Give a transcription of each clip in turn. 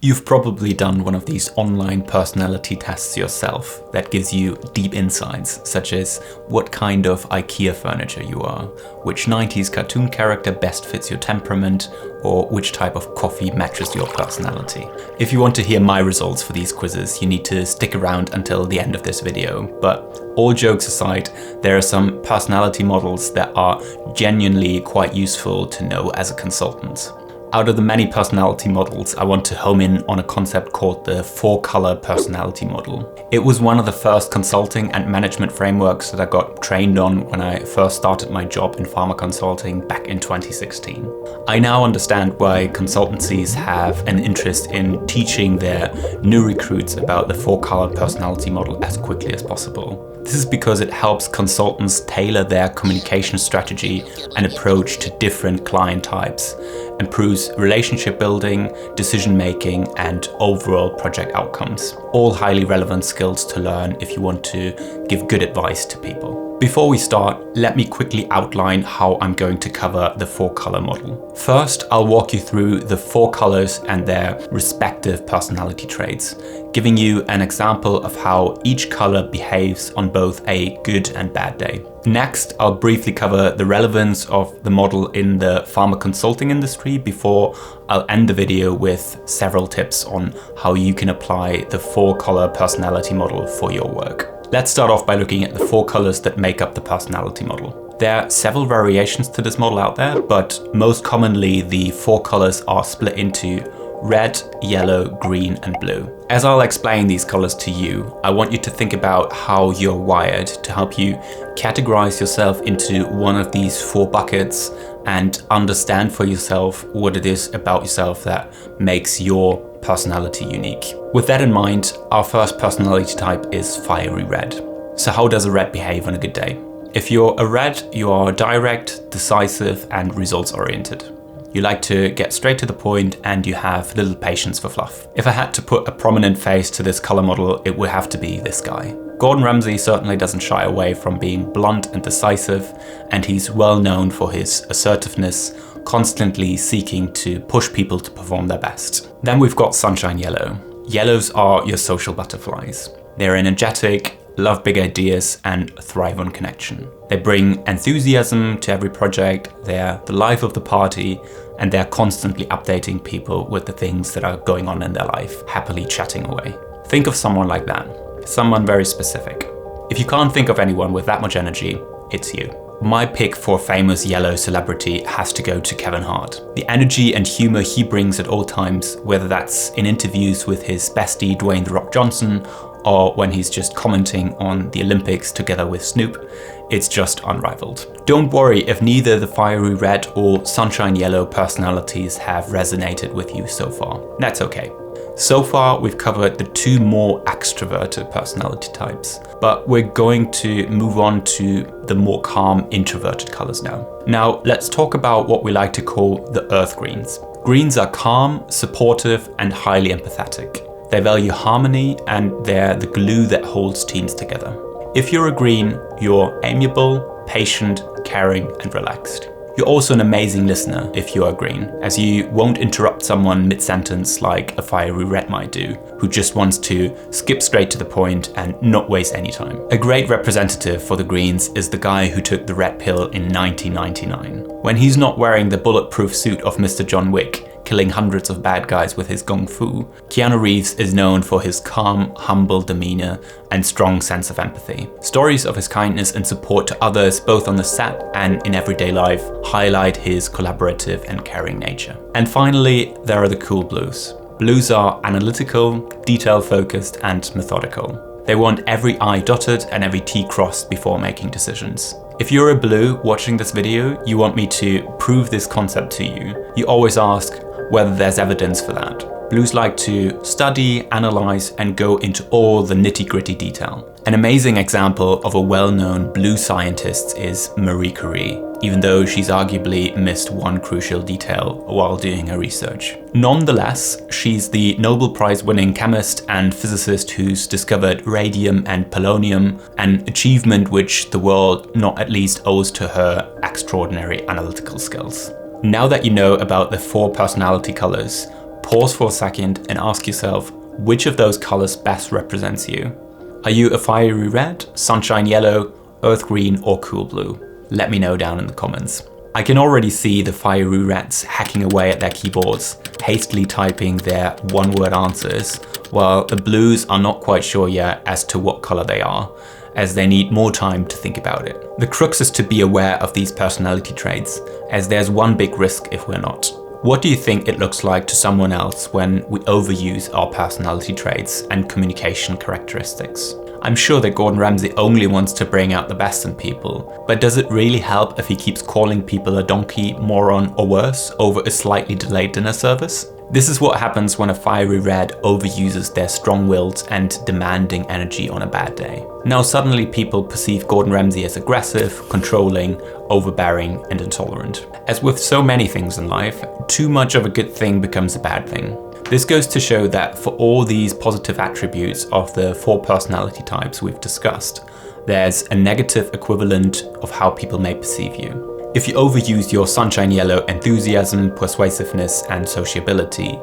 You've probably done one of these online personality tests yourself that gives you deep insights, such as what kind of IKEA furniture you are, which 90s cartoon character best fits your temperament, or which type of coffee matches your personality. If you want to hear my results for these quizzes, you need to stick around until the end of this video. But all jokes aside, there are some personality models that are genuinely quite useful to know as a consultant. Out of the many personality models, I want to home in on a concept called the 4-color personality model. It was one of the first consulting and management frameworks that I got trained on when I first started my job in pharma consulting back in 2016. I now understand why consultancies have an interest in teaching their new recruits about the 4-color personality model as quickly as possible. This is because it helps consultants tailor their communication strategy and approach to different client types, improves relationship building, decision making, and overall project outcomes. All highly relevant skills to learn if you want to give good advice to people. Before we start, let me quickly outline how I'm going to cover the 4-color model. First, I'll walk you through the 4 colors and their respective personality traits, giving you an example of how each color behaves on both a good and bad day. Next, I'll briefly cover the relevance of the model in the pharma consulting industry before I'll end the video with several tips on how you can apply the 4-color personality model for your work. Let's start off by looking at the 4 colors that make up the personality model. There are several variations to this model out there, but most commonly the 4 colors are split into red, yellow, green, and blue. As I'll explain these colors to you, I want you to think about how you're wired to help you categorize yourself into one of these 4 buckets and understand for yourself what it is about yourself that makes your personality unique. With that in mind, our first personality type is fiery red. So how does a red behave on a good day? If you're a red, you are direct, decisive, and results oriented. You like to get straight to the point and you have little patience for fluff. If I had to put a prominent face to this color model, it would have to be this guy. Gordon Ramsay certainly doesn't shy away from being blunt and decisive, and he's well known for his assertiveness, constantly seeking to push people to perform their best. Then we've got sunshine yellow. Yellows are your social butterflies. They're energetic, love big ideas, and thrive on connection. They bring enthusiasm to every project, they're the life of the party, and they're constantly updating people with the things that are going on in their life, happily chatting away. Think of someone like that, someone very specific. If you can't think of anyone with that much energy, it's you. My pick for famous yellow celebrity has to go to Kevin Hart. The energy and humor he brings at all times, whether that's in interviews with his bestie Dwayne "The Rock" Johnson, or when he's just commenting on the Olympics together with Snoop, it's just unrivaled. Don't worry if neither the fiery red or sunshine yellow personalities have resonated with you so far. That's okay. So far, we've covered the 2 more extroverted personality types, but we're going to move on to the more calm introverted colors now. Now, let's talk about what we like to call the earth greens. Greens are calm, supportive, and highly empathetic. They value harmony, and they're the glue that holds teams together. If you're a green, you're amiable, patient, caring, and relaxed. You're also an amazing listener if you are green, as you won't interrupt someone mid-sentence like a fiery red might do, who just wants to skip straight to the point and not waste any time. A great representative for the greens is the guy who took the red pill in 1999. When he's not wearing the bulletproof suit of Mr. John Wick, killing hundreds of bad guys with his kung fu, Keanu Reeves is known for his calm, humble demeanor and strong sense of empathy. Stories of his kindness and support to others, both on the set and in everyday life, highlight his collaborative and caring nature. And finally, there are the cool blues. Blues are analytical, detail-focused, and methodical. They want every I dotted and every T crossed before making decisions. If you're a blue watching this video, you want me to prove this concept to you. You always ask whether there's evidence for that. Blues like to study, analyze, and go into all the nitty-gritty detail. An amazing example of a well-known blue scientist is Marie Curie, even though she's arguably missed one crucial detail while doing her research. Nonetheless, she's the Nobel Prize-winning chemist and physicist who's discovered radium and polonium, an achievement which the world not at least owes to her extraordinary analytical skills. Now that you know about the 4 personality colors, Pause for a second and ask yourself, which of those colors best represents you? Are you a fiery red, sunshine yellow, earth green, or cool blue? Let me know down in the comments. I can already see the fiery reds hacking away at their keyboards, hastily typing their one-word answers, while the blues are not quite sure yet as to what color they are, as they need more time to think about it. The crux is to be aware of these personality traits, as there's one big risk if we're not. What do you think it looks like to someone else when we overuse our personality traits and communication characteristics? I'm sure that Gordon Ramsay only wants to bring out the best in people, but does it really help if he keeps calling people a donkey, moron, or worse over a slightly delayed dinner service? This is what happens when a fiery red overuses their strong-willed and demanding energy on a bad day. Now suddenly people perceive Gordon Ramsay as aggressive, controlling, overbearing, and intolerant. As with so many things in life, too much of a good thing becomes a bad thing. This goes to show that for all these positive attributes of the 4 personality types we've discussed, there's a negative equivalent of how people may perceive you. If you overuse your sunshine yellow enthusiasm, persuasiveness, and sociability,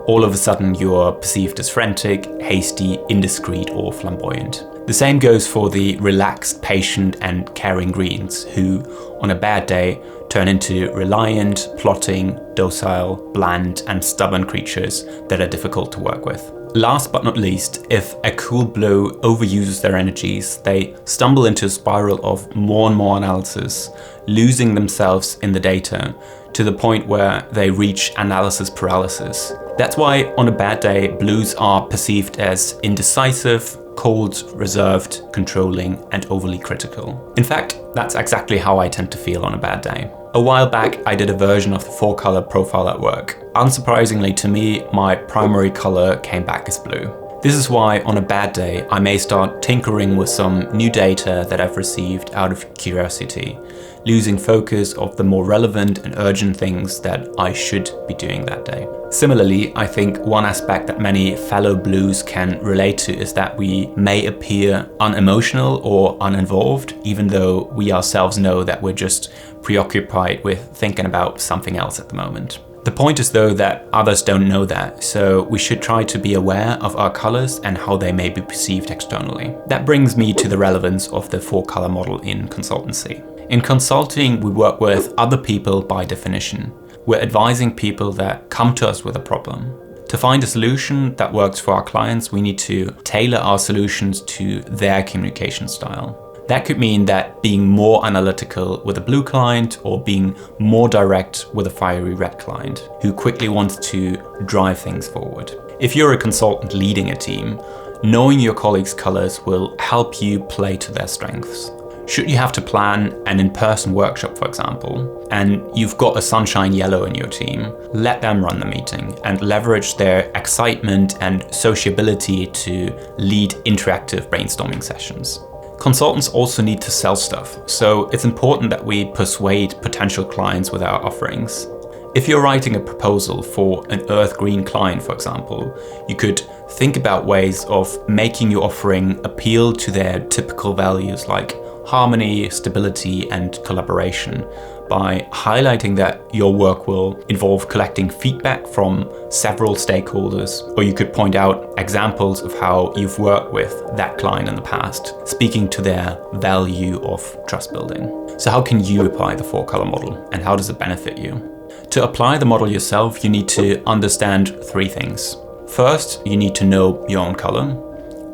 all of a sudden you're perceived as frantic, hasty, indiscreet, or flamboyant. The same goes for the relaxed, patient, and caring greens, who, on a bad day, turn into reliant, plotting, docile, bland, and stubborn creatures that are difficult to work with. Last but not least, if a cool blue overuses their energies, they stumble into a spiral of more and more analysis, losing themselves in the data to the point where they reach analysis paralysis. That's why on a bad day, blues are perceived as indecisive, cold, reserved, controlling, and overly critical. In fact, that's exactly how I tend to feel on a bad day. A while back, I did a version of the 4-color profile at work. Unsurprisingly to me, my primary color came back as blue. This is why on a bad day, I may start tinkering with some new data that I've received out of curiosity, losing focus of the more relevant and urgent things that I should be doing that day. Similarly, I think one aspect that many fellow blues can relate to is that we may appear unemotional or uninvolved, even though we ourselves know that we're just preoccupied with thinking about something else at the moment. The point is though that others don't know that, so we should try to be aware of our colors and how they may be perceived externally. That brings me to the relevance of the 4-color model in consultancy. In consulting, we work with other people by definition. We're advising people that come to us with a problem. To find a solution that works for our clients, we need to tailor our solutions to their communication style. That could mean that being more analytical with a blue client or being more direct with a fiery red client who quickly wants to drive things forward. If you're a consultant leading a team, knowing your colleagues' colors will help you play to their strengths. Should you have to plan an in-person workshop, for example, and you've got a sunshine yellow in your team, let them run the meeting and leverage their excitement and sociability to lead interactive brainstorming sessions. Consultants also need to sell stuff, so it's important that we persuade potential clients with our offerings. If you're writing a proposal for an earth green client, for example, you could think about ways of making your offering appeal to their typical values like harmony, stability, and collaboration by highlighting that your work will involve collecting feedback from several stakeholders, or you could point out examples of how you've worked with that client in the past, speaking to their value of trust building. So how can you apply the 4-color model, and how does it benefit you? To apply the model yourself, you need to understand 3 things. First, you need to know your own color.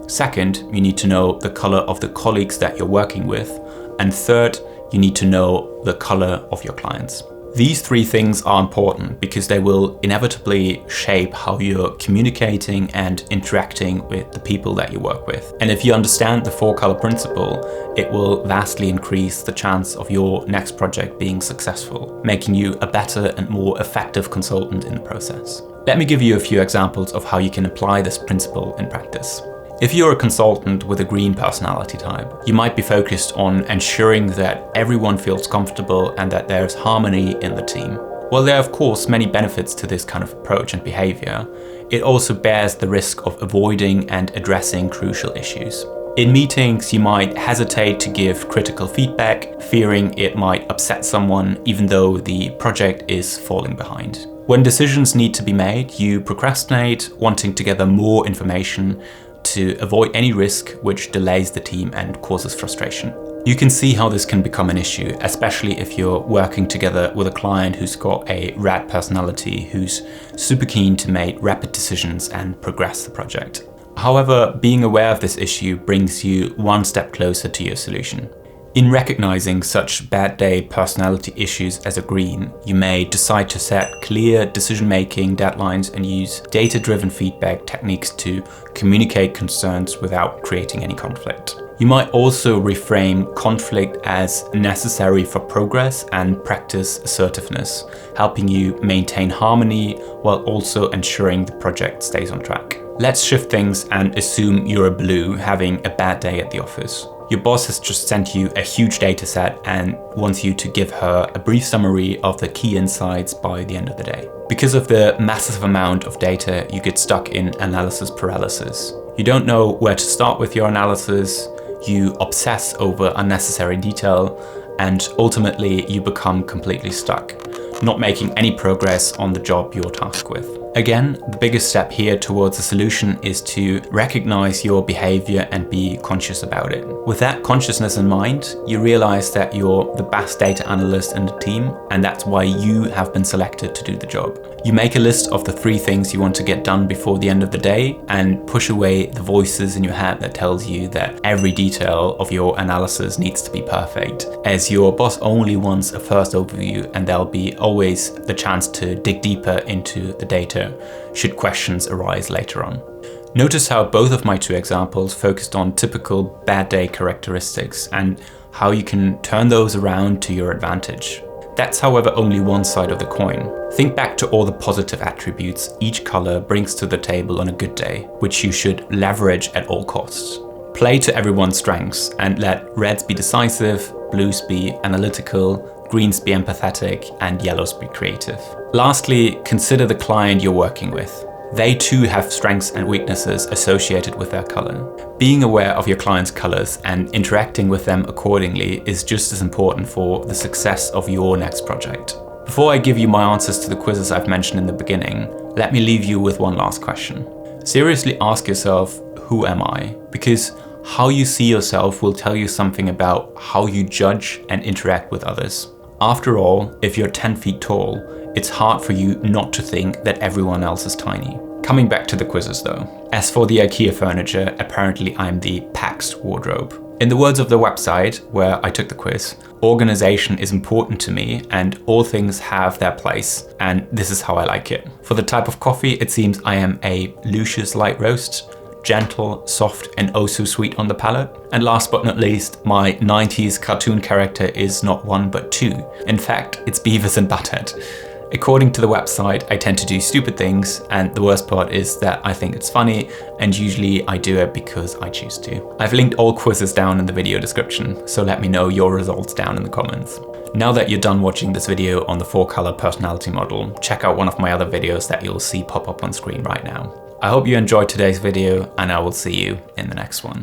Second, you need to know the color of the colleagues that you're working with. And third, you need to know the color of your clients. These 3 things are important because they will inevitably shape how you're communicating and interacting with the people that you work with. And if you understand the 4-color principle, it will vastly increase the chance of your next project being successful, making you a better and more effective consultant in the process. Let me give you a few examples of how you can apply this principle in practice. If you're a consultant with a green personality type, you might be focused on ensuring that everyone feels comfortable and that there's harmony in the team. While there are of course many benefits to this kind of approach and behavior, it also bears the risk of avoiding and addressing crucial issues. In meetings, you might hesitate to give critical feedback, fearing it might upset someone even though the project is falling behind. When decisions need to be made, you procrastinate, wanting to gather more information to avoid any risk which delays the team and causes frustration. You can see how this can become an issue, especially if you're working together with a client who's got a rad personality, who's super keen to make rapid decisions and progress the project. However, being aware of this issue brings you one step closer to your solution. In recognizing such bad day personality issues as a green, you may decide to set clear decision-making deadlines and use data-driven feedback techniques to communicate concerns without creating any conflict. You might also reframe conflict as necessary for progress and practice assertiveness, helping you maintain harmony while also ensuring the project stays on track. Let's shift things and assume you're a blue having a bad day at the office. Your boss has just sent you a huge data set and wants you to give her a brief summary of the key insights by the end of the day. Because of the massive amount of data, you get stuck in analysis paralysis. You don't know where to start with your analysis, you obsess over unnecessary detail, and ultimately you become completely stuck, not making any progress on the job you're tasked with. Again, the biggest step here towards a solution is to recognize your behavior and be conscious about it. With that consciousness in mind, you realize that you're the best data analyst in the team, and that's why you have been selected to do the job. You make a list of the 3 things you want to get done before the end of the day and push away the voices in your head that tells you that every detail of your analysis needs to be perfect, as your boss only wants a first overview and there'll be always the chance to dig deeper into the data should questions arise later on. Notice how both of my 2 examples focused on typical bad day characteristics and how you can turn those around to your advantage. That's, however, only one side of the coin. Think back to all the positive attributes each color brings to the table on a good day, which you should leverage at all costs. Play to everyone's strengths and let reds be decisive, blues be analytical, greens be empathetic, and yellows be creative. Lastly, consider the client you're working with. They too have strengths and weaknesses associated with their color. Being aware of your client's colors and interacting with them accordingly is just as important for the success of your next project. Before I give you my answers to the quizzes I've mentioned in the beginning, let me leave you with one last question. Seriously ask yourself, who am I? Because how you see yourself will tell you something about how you judge and interact with others. After all, if you're 10 feet tall, it's hard for you not to think that everyone else is tiny. Coming back to the quizzes though. As for the IKEA furniture, apparently I'm the paxed wardrobe. In the words of the website where I took the quiz, organization is important to me and all things have their place, and this is how I like it. For the type of coffee, it seems I am a luscious light roast, gentle, soft, and oh so sweet on the palate. And last but not least, my 90s cartoon character is not 1 but 2. In fact, it's Beavis and Butthead. According to the website, I tend to do stupid things, and the worst part is that I think it's funny, and usually I do it because I choose to. I've linked all quizzes down in the video description, so let me know your results down in the comments. Now that you're done watching this video on the 4-color personality model, check out one of my other videos that you'll see pop up on screen right now. I hope you enjoyed today's video, and I will see you in the next one.